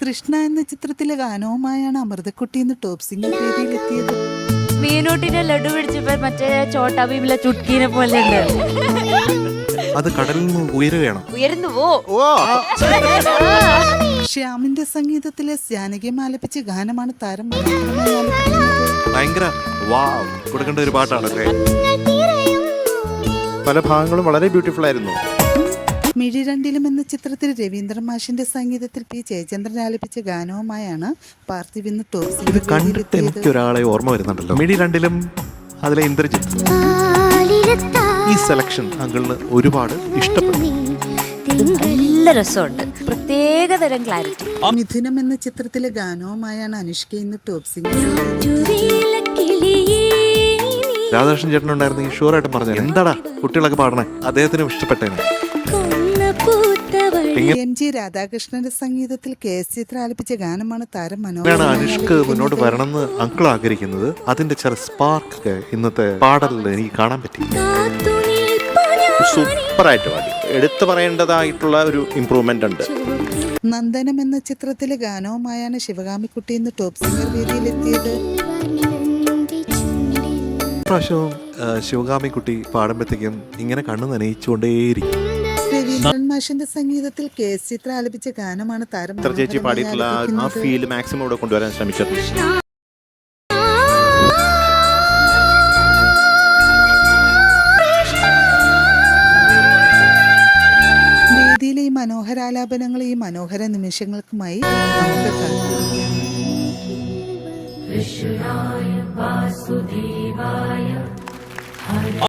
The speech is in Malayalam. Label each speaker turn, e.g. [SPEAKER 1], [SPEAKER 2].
[SPEAKER 1] കൃഷ്ണ എന്ന ചിത്രത്തിലെ ഗാനവുമായാണ് അമൃതക്കുട്ടി ഇന്ന് ടോപ്പ് സിംഗർ വേദിയിലെത്തിയത്.
[SPEAKER 2] മീനൂട്ടിന്റെ ലഡു പിടിച്ചപ്പോ മറ്റേ ചോട്ടാ ഭീമിലെ ചുട്ടീനെ പോലെ ഉണ്ട്.
[SPEAKER 3] അത് കടലിൽ നിന്ന്
[SPEAKER 2] ഉയരുന്നു
[SPEAKER 1] ശ്യാമിന്റെ സംഗീതത്തിലെ ജാനകിയം ആലപിച്ച ഗാനമാണ് താരം
[SPEAKER 3] ഭയങ്കര കൊടുക്കേണ്ട ഒരു പാട്ടാണല്ലേ.
[SPEAKER 4] പല ഭാഗങ്ങളും വളരെ ബ്യൂട്ടിഫുൾ ആയിരുന്നു.
[SPEAKER 1] മിഴി രണ്ടിലും എന്ന ചിത്രത്തിൽ രവീന്ദ്രൻ മാഷിന്റെ സംഗീതത്തിൽ പി ജയചന്ദ്രൻ ആലപിച്ച ഗാനവുമായാണ് പാർത്ഥിവ് ഇന്ന് ടോപ്പ്
[SPEAKER 3] ഇത്
[SPEAKER 1] സിംഗർ
[SPEAKER 3] കണ്ടിട്ട് എനിക്ക് ഒരാളെ ഓർമ്മ വരുന്നുണ്ടല്ലോ. മിഴി രണ്ടിലും അതിലെ ഇന്ദ്രജിത്ത്. ഈ സെലക്ഷൻ അങ്കിളിന് ഒരുപാട് ഇഷ്ടപ്പെട്ടു.
[SPEAKER 2] നല്ല രസമുണ്ട്, പ്രത്യേകതരം ക്ലാരിറ്റി.
[SPEAKER 1] മിഥുനം എന്ന ചിത്രത്തിലെ ഗാനവുമായാണ് അനുഷ്ക ഇന്ന് ടോപ്പ് സിംഗർ.
[SPEAKER 3] രാധാകൃഷ്ണൻ ചേട്ടനുണ്ടായിരുന്ന ഈ ഷുവറായിട്ടും പറഞ്ഞു എന്താടാ കുട്ടികളൊക്കെ പാടണേ, അദ്ദേഹത്തിനും ഇഷ്ടപ്പെട്ടേനെ.
[SPEAKER 1] എം ജി രാധാകൃഷ്ണന്റെ സംഗീതത്തിൽ KS ചിത്ര ആലപിച്ച ഗാനമാണ് താരം
[SPEAKER 3] മനോഹരമാണ്. അനുഷ്ക മുന്നോട്ട് വരണമെന്ന് അങ്കിൾ ആഗ്രഹിക്കുന്നത് അതിന്റെ ചില സ്പാർക്ക് ഇന്നത്തെ പാടലിൽ എനിക്ക് കാണാൻ പറ്റി.
[SPEAKER 4] സൂപ്പറായിട്ട് പാടി, എടുത്തു പറയേണ്ടതായിട്ടുള്ള ഒരു ഇംപ്രൂവ്മെന്റ് ഉണ്ട്.
[SPEAKER 1] നന്ദനം എന്ന ചിത്രത്തിലെ ഗാനവുമായാണ് ശിവകാമിക്കുട്ടി ഇന്ന് ടോപ്പ് സിംഗർ വേദിയിലെത്തിയത്.
[SPEAKER 3] പ്രാവശ്യവും ശിവകാമിക്കുട്ടി പാടുമ്പോഴത്തേക്കും ഇങ്ങനെ കണ്ണു നനയിച്ചുകൊണ്ടേയിരിക്കും.
[SPEAKER 1] രവീന്ദ്രൻ മാഷിന്റെ സംഗീതത്തിൽ KS ചിത്ര ആലപിച്ച ഗാനമാണ് താരം
[SPEAKER 4] ചേച്ചി പാടിയിട്ടുള്ള ആ ഫീൽ മാക്സിമം ഇവിടെ കൊണ്ടുവരാൻ ശ്രമിച്ചത്.
[SPEAKER 1] വേദിയിലെ ഈ മനോഹരാലാപനങ്ങൾ ഈ മനോഹര നിമിഷങ്ങൾക്കുമായി നമുക്ക് കാത്തിരിക്കാം.